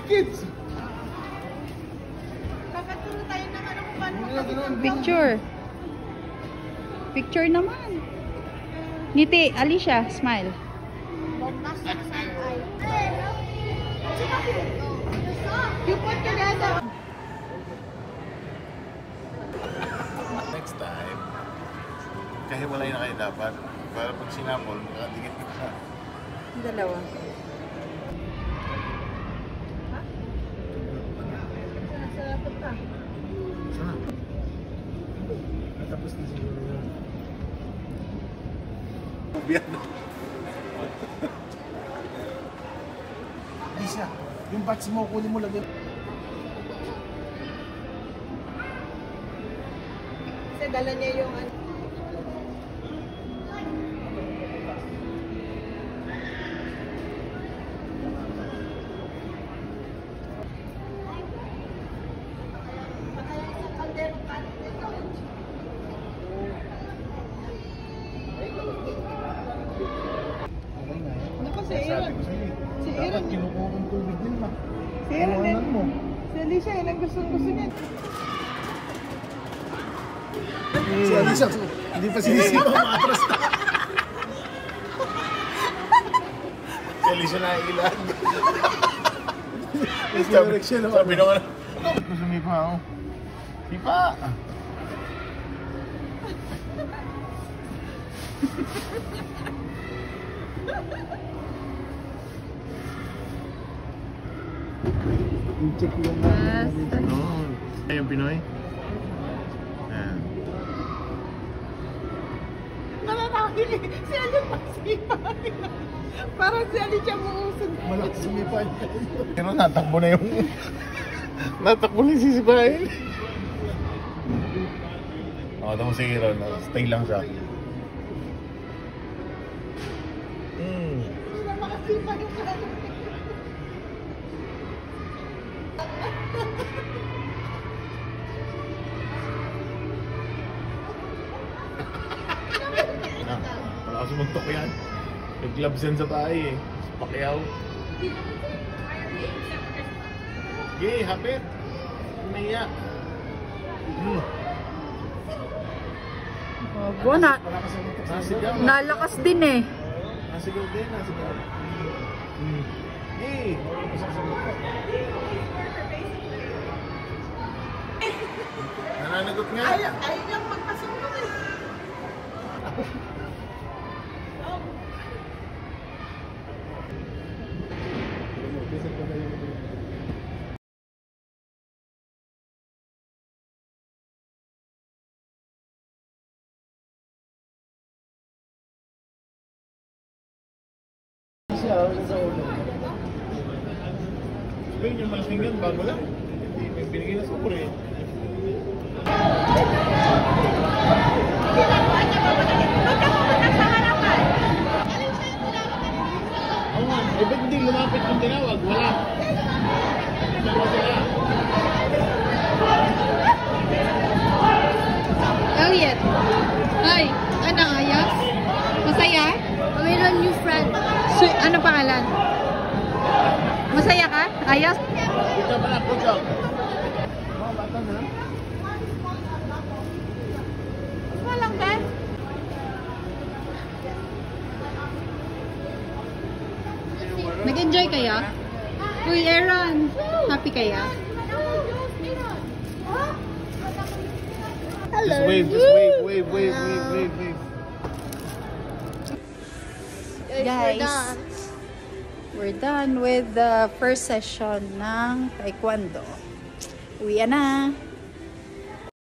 kids. Kakaturo tayo ng ano kung paano. Picture. Picture naman. Ngiti, Alicia, smile. Bombastic side eye. You put together. Next time, kahit wala na kayo dapat, para pag sinapol, makadikit ka. Dalawa. Sana. Tapos na siguro yun. Biyan. Di siya. Yung batch mo, kunin mo lang yun. Kasi dala niya yung ano. Si Aaron. Si Aaron. Kinukuha kong tubig din ba? Si Aaron din. Mo. Si Alicia, yun ang gusto niya. Si Alicia, hindi pa sinisipa, maatras na. Si Alicia na ilan. Sabi na nga na. Gusto sumipa ako. Sipa! I-check yung Noon. Ay, yung Pinoy? Ayan. Nananakil eh. Si Alicia pasipa. Parang si Alicia muusod. Malakas sumipa niya. Pero natakbo na yung... natakbo na yung sisipain. Ito mo si Aaron. Stay lang siya. Makasipa yung kanya. Malakas sumuntok yan. May gloves yan sa tayo eh. Pakyaw. Okay, hapit. Umiyak. Opo, Nasigaw. nalakas din eh. Nasigaw din, nasigaw. Hey! Nananagot nga. Ayaw niyang magpasundo eh. Spain yung malaking yan, bago lang. Hindi, may binigay na super eh. Oo nga, eh ba't hindi lumapit yung tinawag? Wala. Wala sila. Elliot. Hi. Ano, ayos? Masaya? Mayroon new friend. So, ano pangalan? Masaya ka? Ayos? Ito ba na, Puchok? Bata na. Walang ba? Nag-enjoy kaya? Uy, Aaron. Happy kaya? Just wave, wave. Guys, we're done with the first session ng Taekwondo. Uwi na!